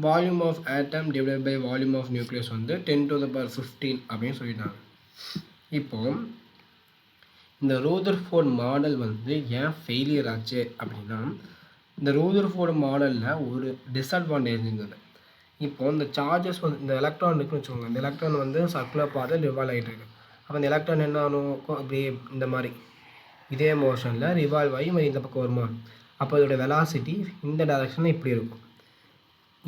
Volume of atom divided by volume of nucleus வந்து 10⁻15 அப்படின்னு சொல்லிட்டாங்க. இப்போ இந்த ரூதர்ஃபோர்ட் மாடல் வந்து ஏன் ஃபெயிலியர் ஆச்சு அப்படின்னா, இந்த ரூதர்ஃபோர்ட் மாடலில் ஒரு டிஸ்அட்வான்டேஜ் இருந்தது. இப்போ இந்த சார்ஜஸ் வந்து இந்த எலக்ட்ரான் இருக்குன்னு வச்சுக்கோங்க. இந்த எலக்ட்ரான் வந்து சர்க்குலர் பாத்தில் ரிவால்வ் ஆகிட்டு இருக்கு. அப்போ இந்த எலக்ட்ரான் என்ன ஆகும், அப்படியே இந்த மாதிரி இதே மோஷனில் ரிவால்வ் ஆகி இந்த பக்கம் வருமா. அப்போ இதோட வெலாசிட்டி இந்த டைரக்ஷனில் இப்படி இருக்கும்.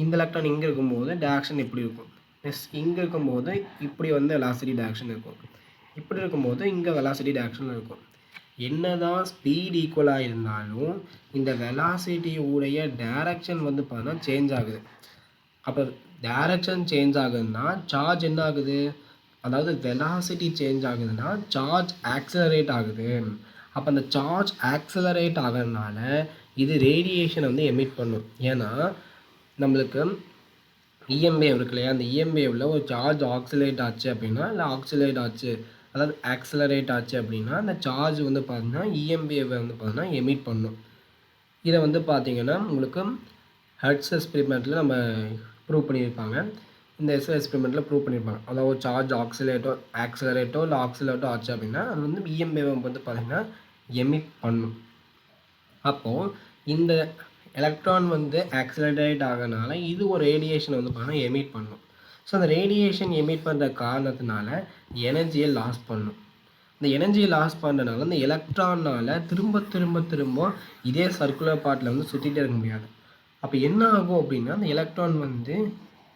இந்த எலக்ட்ரான் இங்கே இருக்கும்போது டைரக்ஷன் இப்படி இருக்கும். நெக்ஸ்ட் இங்கே இருக்கும்போது இப்படி வந்து வெலாசிட்டி டைரக்ஷன் இருக்கும். இப்படி இருக்கும்போது இங்கே வெலாசிட்டி டைரக்ஷன் இருக்கும். என்னதான் ஸ்பீட் ஈக்குவலாக இருந்தாலும் இந்த வெலாசிட்டி உடைய டைரக்ஷன் வந்து பார்த்தீங்கன்னா சேஞ்ச் ஆகுது. அப்போ டைரக்ஷன் சேஞ்ச் ஆகுதுன்னா சார்ஜ் என்ன ஆகுது, அதாவது வெலாசிட்டி சேஞ்ச் ஆகுதுன்னா சார்ஜ் ஆக்சலரேட் ஆகுது. அப்போ அந்த சார்ஜ் ஆக்சலரேட் ஆகிறதுனால இது ரேடியேஷனை வந்து எமிட் பண்ணும். ஏன்னா நம்மளுக்கு இஎம்வேவ் இருக்கு இல்லையா, அந்த இஎம்வேவில் ஒரு சார்ஜ் ஆக்சிலேட் ஆச்சு அப்படின்னா, இல்லை ஆக்சிலேட் ஆச்சு அதாவது ஆக்சலரேட் ஆச்சு அப்படின்னா அந்த சார்ஜ் வந்து பார்த்திங்கன்னா இஎம்வேவை வந்து பார்த்திங்கன்னா எமிட் பண்ணும். இதை வந்து பார்த்திங்கன்னா உங்களுக்கு ஹெர்ட்ஸ் எக்ஸ்பெரிமெண்ட்டில் நம்ம ப்ரூவ் பண்ணியிருப்பாங்க. இந்த எக்ஸ்பெரிமெண்ட்டில் ப்ரூவ் பண்ணியிருப்பாங்க. அதாவது ஒரு சார்ஜ் ஆக்சிலரேட்டோ இல்லை ஆக்சிலேட்டோ ஆச்சு அப்படின்னா அது வந்து இஎம்வேவை வந்து பார்த்திங்கன்னா எமிட் பண்ணும். அப்போது இந்த எலக்ட்ரான் வந்து ஆக்சிலரேட் ஆகிறதுனால இது ஒரு ரேடியேஷனை வந்து பார்த்தீங்கன்னா எமிட் பண்ணும். ஸோ அந்த ரேடியேஷன் எமிட் பண்ணுற காரணத்தினால எனர்ஜியை லாஸ் பண்ணும். இந்த எனர்ஜியை லாஸ் பண்ணுறதுனால இந்த எலக்ட்ரானால் திரும்ப இதே சர்க்குலர் பார்ட்டில் வந்து சுற்றிகிட்டே இருக்க முடியாது. அப்போ என்ன ஆகும் அப்படின்னா அந்த எலக்ட்ரான் வந்து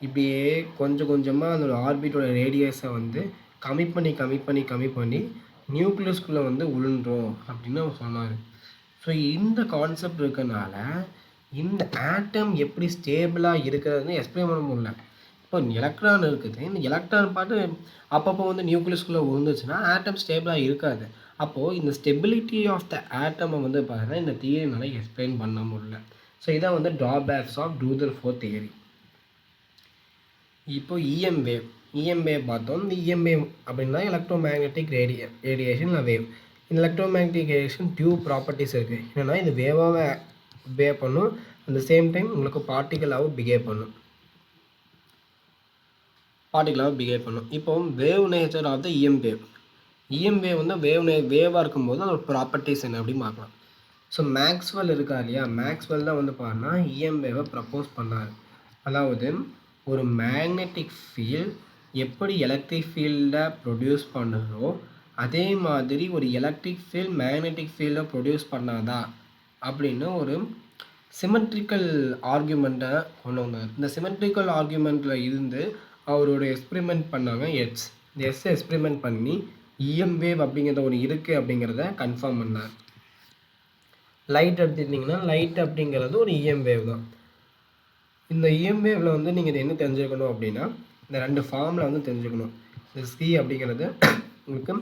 இப்படியே கொஞ்சம் கொஞ்சமாக அதோட ஆர்பிட்டோட ரேடியஸை வந்து கம்மி பண்ணி நியூக்ளியஸ்குள்ளே வந்து விழுந்துரும் அப்படின்னு அவர் சொன்னார். ஸோ இந்த கான்செப்ட் இருக்கனால இந்த ஆட்டம் எப்படி ஸ்டேபிளாக இருக்கிறதுன்னு எக்ஸ்பிளைன் பண்ண முடியல. இப்போ எலக்ட்ரான் இருக்குது, இந்த எலக்ட்ரான் பாட்டு அப்பப்போ வந்து நியூக்ளியஸ்குள்ளே விழுந்துச்சுன்னா ஆட்டம் ஸ்டேபிளாக இருக்காது. அப்போது இந்த ஸ்டெபிலிட்டி ஆஃப் த ஆட்டமை வந்து பார்த்தீங்கன்னா இந்த தியரினால எக்ஸ்பிளைன் பண்ண முடியல. ஸோ இதான் வந்து ட்ராபேக்ஸ் ஆஃப் ரூதர்ஃபோர்ட் தியரி. இப்போ இஎம்வேவ் பார்த்தோம். இந்த இஎம்வேவ் அப்படின்னா எலக்ட்ரோ மேக்னெட்டிக் ரேடியேஷன் வேவ். இந்த electromagnetic radiation dual properties இருக்குது. என்னென்னா இது வேவாக பிஹேவ் பண்ணும், அந்த சேம் டைம் உங்களுக்கு பார்ட்டிகலாகவும் பிஹேவ் பண்ணும். இப்போ வேவ் நேச்சர் ஆஃப் த இஎம்வேவ் வந்து வேவாக இருக்கும்போது அதோட ப்ராப்பர்ட்டிஸ் என்ன அப்படின்னு பார்க்கலாம். ஸோ மேக்ஸ்வெல் இருக்கா இல்லையா, மேக்ஸ்வெல் தான் வந்து பார்த்தீங்கன்னா இஎம்வேவை ப்ரப்போஸ் பண்ணார். அதாவது ஒரு மேக்னெட்டிக் ஃபீல்ட் எப்படி எலக்ட்ரிக் ஃபீல்டை ப்ரொடியூஸ் பண்ணுறோ அதே மாதிரி ஒரு எலக்ட்ரிக் ஃபீல்ட் மேக்னெட்டிக் ஃபீல்டை ப்ரொடியூஸ் பண்ணாதா அப்படின்னு ஒரு சிமெட்ரிக்கல் ஆர்கியூமெண்ட்டை கொண்டு வந்தார். இந்த சிமெட்ரிக்கல் ஆர்கியூமெண்ட்டில் இருந்து அவரோட எக்ஸ்பெரிமெண்ட் பண்ணாங்க இந்த எக்ஸ்பெரிமெண்ட் பண்ணி இஎம்வேவ் அப்படிங்கிறத ஒன்று இருக்குது அப்படிங்கிறத கன்ஃபார்ம் பண்ணார். லைட் எடுத்துட்டிங்கன்னா லைட் அப்படிங்கிறது ஒரு இஎம்வேவ் தான். இந்த இஎம்வேவில் வந்து நீங்கள் இதை என்ன தெரிஞ்சுக்கணும் அப்படின்னா இந்த ரெண்டு ஃபார்மில் வந்து தெரிஞ்சுக்கணும். இந்த சி அப்படிங்கிறது உங்களுக்கு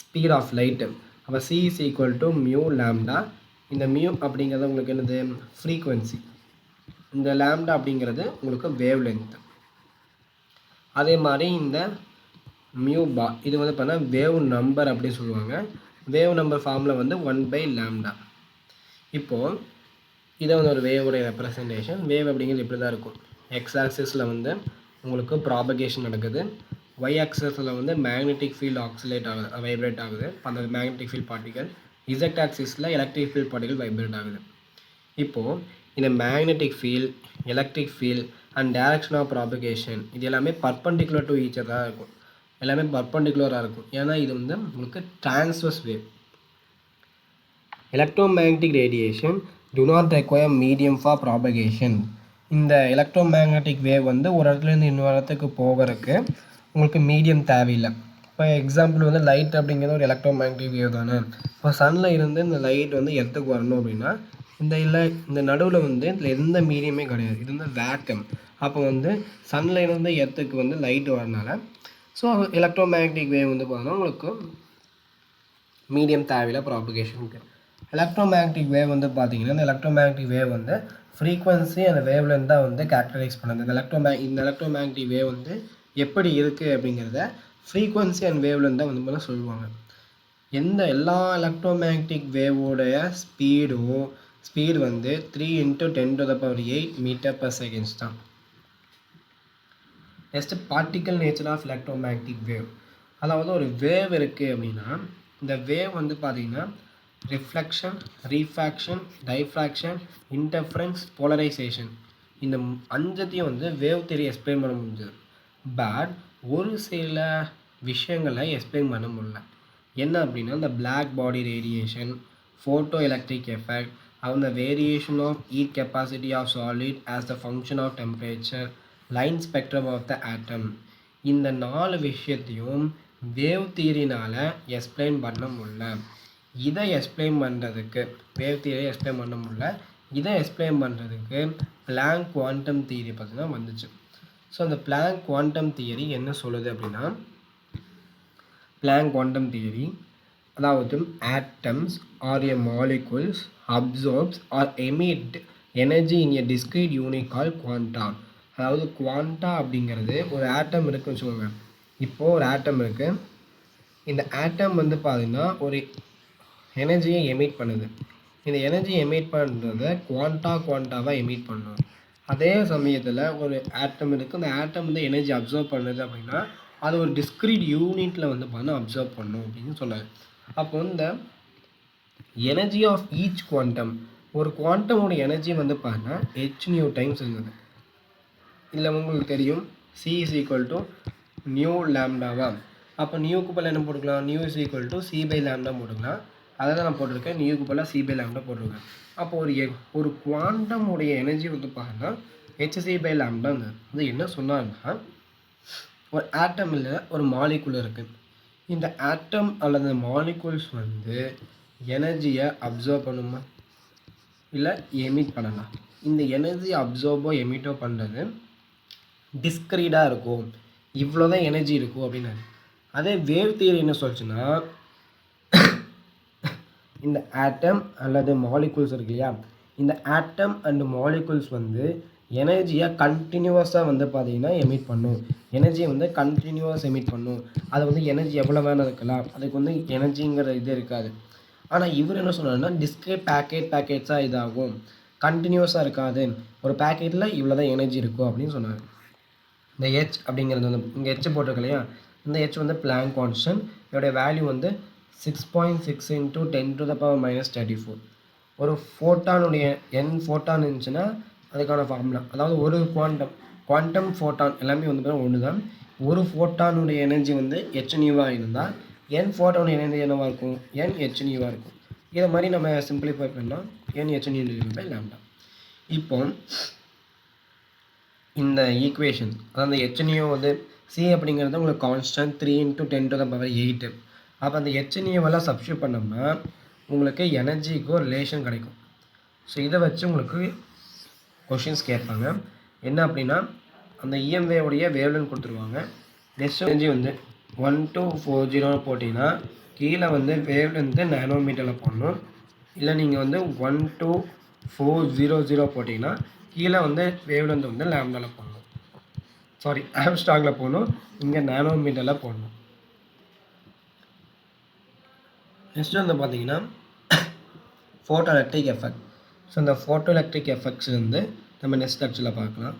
ஸ்பீட் ஆஃப் லைட்டு. அப்போ C is equal to mu lambda. இந்த மியூ அப்படிங்கிறது உங்களுக்கு என்னது ஃப்ரீக்குவென்சி. இந்த லேம்டா அப்படிங்கிறது உங்களுக்கு வேவ் லென்த். அதே மாதிரி இந்த மியூ பா இது வந்து பார்த்தீங்கன்னா வேவ் நம்பர் அப்படின்னு சொல்லுவாங்க. வேவ் நம்பர் ஃபார்மில் வந்து 1/λ. இப்போது இதை வந்து ஒரு வேவோடைய ரெப்ரசன்டேஷன். வேவ் அப்படிங்கிறது இப்படி தான் இருக்கும். எக்ஸ் ஆக்சிஸில் வந்து உங்களுக்கு ப்ராபகேஷன் நடக்குது, ஒய் ஆக்சிஸில் வந்து மேக்னெட்டிக் ஃபீல்டு ஆக்சிலேட் ஆகுது, வைப்ரேட் ஆகுது அந்த மேக்னெட்டிக் ஃபீல்ட் பார்ட்டிகல். இசட் ஆக்சிஸில் எலக்ட்ரிக் ஃபீல்ட் பார்ட்டிகல் வைப்ரேட் ஆகுது. இப்போது இந்த magnetic field, electric field and direction of propagation இது எல்லாமே பர்பண்டிகுலர் டு ஈச் அதராக இருக்கும். எல்லாமே பர்பண்டிகுலராக இருக்கும். ஏன்னா இது வந்து உங்களுக்கு transverse wave. Electromagnetic radiation do not require medium for propagation. இந்த எலக்ட்ரோமேக்னெட்டிக் வேவ் வந்து ஒரு இடத்துலேருந்து இன்னொரு இடத்துக்கு போகிறதுக்கு உங்களுக்கு மீடியம் தேவையில்லை. இப்போ எக்ஸாம்பிள் வந்து லைட் அப்படிங்கிறது ஒரு எலக்ட்ரோமேக்னெட்டிக் வேவ் தானே. இப்போ சன்னில் இருந்து இந்த லைட் வந்து எர்த்துக்கு வரணும் அப்படின்னா இந்த நடுவில் வந்து இதில் எந்த மீடியமே கிடையாது. இது வந்து வேக்கம். அப்போ வந்து சன்லைட்லேருந்து எர்த்துக்கு வந்து லைட் வரனால ஸோ எலக்ட்ரோ மேக்னெட்டிக் வேவ் வந்து பார்த்தோன்னா உங்களுக்கு மீடியம் தேவையில்லை ப்ராபகேஷனுக்கு. எலக்ட்ரோ மேக்னெட்டிக் வேவ் வந்து பார்த்தீங்கன்னா இந்த எலக்ட்ரோ மேக்னெட்டிக் வேவ் வந்து ஃப்ரீக்வன்சி அந்த வேவ்லேருந்து தான் வந்து கேரக்டரைஸ் பண்ணுது. இந்த எலக்ட்ரோ மேக்னெட்டிக் வேவ் வந்து எப்படி இருக்குது அப்படிங்கிறத ஃப்ரீக்வன்சி அண்ட் வேவ்லேருந்து தான் வந்து சொல்லுவாங்க. எல்லா எலக்ட்ரோ மேக்னெட்டிக் வேவோடைய ஸ்பீடு வந்து 3 × 10⁸ மீட்டர்/செகண்ட்ஸ் தான். Next particle nature of electromagnetic wave. அதாவது ஒரு வேவ் இருக்குது அப்படின்னா இந்த வேவ் வந்து பார்த்தீங்கன்னா reflection, refraction, diffraction, interference, polarisation இந்த 5த்தையும் வந்து வேவ் தியரி எக்ஸ்பிளைன் பண்ண முடிஞ்சது. பட் ஒரு சில விஷயங்களை எக்ஸ்பிளைன் பண்ண முடியல. என்ன அப்படின்னா இந்த black body radiation, photo electric effect, அந்த variation of heat capacity of solid as the function of temperature, line spectrum of the atom, இந்த 4 விஷயத்தையும் வேவ் தியரினால் எக்ஸ்பிளைன் பண்ண முடியல. இதை எக்ஸ்பிளைன் பண்ணுறதுக்கு வேவ் தியரி எக்ஸ்பிளைன் பண்ண முடியல. இதை எக்ஸ்பிளைன் பண்ணுறதுக்கு பிளாங்க் குவாண்டம் தியரி பார்த்தீங்கன்னா வந்துச்சு. ஸோ அந்த பிளாங்க் குவாண்டம் தியரி என்ன சொல்லுது அப்படின்னா பிளாங்க் குவாண்டம் தியரி அதாவது atoms or a molecules absorbs or emit energy in a discrete unit called quanta. அதாவது குவாண்டா அப்படிங்கிறது ஒரு ஆட்டம் இருக்குன்னு வச்சுக்கோங்க. இப்போது ஒரு ஆட்டம் இருக்குது. இந்த ஆட்டம் வந்து பார்த்திங்கன்னா ஒரு எனர்ஜியை எமிட் பண்ணுது. இந்த எனர்ஜியை எமிட் பண்ணுறத குவாண்டாவாக எமிட் பண்ணும். அதே சமயத்தில் ஒரு ஆட்டம் இருக்குது. அந்த ஆட்டம் வந்து எனர்ஜி அப்சர்வ் பண்ணுது அப்படின்னா அது ஒரு டிஸ்க்ரீட் யூனிட்டில் வந்து பார்த்தீங்கன்னா அப்சர்வ் பண்ணும் அப்படின்னு சொன்னாங்க. அப்போ இந்த எனர்ஜி ஆஃப் ஈச் குவாண்டம், ஒரு குவாண்டமோட எனர்ஜி வந்து பார்த்தீங்கன்னா h டைம்ஸ் இருந்தது. இல்லை உங்களுக்கு தெரியும் c = நியூ லாம்டாவா. அப்போ நியூக்கு பதில் என்ன போட்டுக்கலாம், நியூ = c/λ போட்டுக்கலாம். அதை தான் நான் போட்டிருக்கேன். நியூக்கு பதிலாக c/λ போட்டிருக்கேன். அப்போ ஒரு குவாண்டமுடைய எனர்ஜி வந்து பார்த்தீங்கன்னா hc/λ இருந்தது. அது என்ன சொன்னாங்கன்னா ஒரு ஆட்டம் இல்லை ஒரு மாலிகுல் இருக்குது. இந்த ஆட்டம் அல்லது மாலிகுல்ஸ் வந்து எனர்ஜியை அப்சர்வ் பண்ணுமா இல்லை எமிட் பண்ணலாம். இந்த எனர்ஜி அப்சர்வோ எமிட்டோ பண்ணுறது டிஸ்க்ரீட்டாக இருக்கும். இவ்வளோ தான் எனர்ஜி இருக்கும் அப்படின்னு. அதே வேவ் தியரி என்ன சொல்லுச்சுன்னா இந்த ஆட்டம் அல்லது மாலிகுல்ஸ் இருக்கு இல்லையா, இந்த ஆட்டம் அண்ட் மாலிகுல்ஸ் வந்து எனர்ஜியை கண்டினியூவஸாக வந்து பார்த்தீங்கன்னா எமிட் பண்ணும். எனர்ஜியை வந்து கண்டினியூவஸ் எமிட் பண்ணும். அது வந்து எனர்ஜி எவ்வளோ வேணும் இருக்கலாம், அதுக்கு வந்து எனர்ஜிங்கிற இது இருக்காது. ஆனால் இவர் என்ன சொன்னார்னா டிஸ்க்ரீட் பேக்கெட்ஸாக இதாகும், கண்டினியூவஸாக இருக்காது. ஒரு பேக்கெட்டில் இவ்வளோ தான் எனர்ஜி இருக்கும் அப்படின்னு சொன்னார். இந்த ஹெச் அப்படிங்கிறது வந்து இங்கே ஹெச் போட்டிருக்கு இல்லையா, இந்த ஹெச் வந்து பிளாங்க் கான்ஸ்டன்ட். இதோடைய வேல்யூ வந்து 6.6 × 10⁻−34. ஒரு ஃபோட்டானுடைய ஃபோட்டான் இருந்துச்சுன்னா அதுக்கான ஃபார்முலா, அதாவது ஒரு குவாண்டம் ஃபோட்டான் எல்லாமே வந்து ஒன்று தான். ஒரு ஃபோட்டானுடைய எனர்ஜி வந்து h இருந்தால் ஃபோட்டானுடைய எனர்ஜி என்னவாக இருக்கும், h இருக்கும். இதை மாதிரி நம்ம சிம்பிளிஃபை பண்ணால் h/λ. இப்போ இந்த ஈக்குவேஷன் அதாவது h வந்து c அப்படிங்கிறது உங்களுக்கு கான்ஸ்டன்ட் 3 × 10⁸. அப்போ அந்த h சப்ஸ்டியூட் பண்ணோம்னா உங்களுக்கு எனர்ஜிக்கு ஒரு ரிலேஷன் கிடைக்கும். ஸோ இதை வச்சு உங்களுக்கு கொஷின்ஸ் கேட்பாங்க. என்ன அப்படின்னா அந்த இஎம்வேவுடைய வேவ்லென்த் கொடுத்துருவாங்க. நெக்ஸ்ட் எனர்ஜி வந்து 1240 போட்டிங்கன்னா கீழே வந்து வேவ்லென்த்து நானோமீட்டரில் போடணும். இல்லை நீங்கள் வந்து 12400 போட்டிங்கன்னா கீழே வந்து வேவ்லென்த் வந்து லாம்டாவில் போடணும். சாரி, ஆம்ஸ்ட்ராங்கில் போடணும். இங்கே நானோமீட்டரில் போடணும். நெக்ஸ்ட் வந்து பார்த்தீங்கன்னா ஃபோட்டோ எலக்ட்ரிக் எஃபெக்ட். ஸோ இந்த ஃபோட்டோ எலக்ட்ரிக் எஃபெக்ட்ஸ் வந்து நம்ம நெக்ஸ்ட் லெக்சரில் பார்க்கலாம்.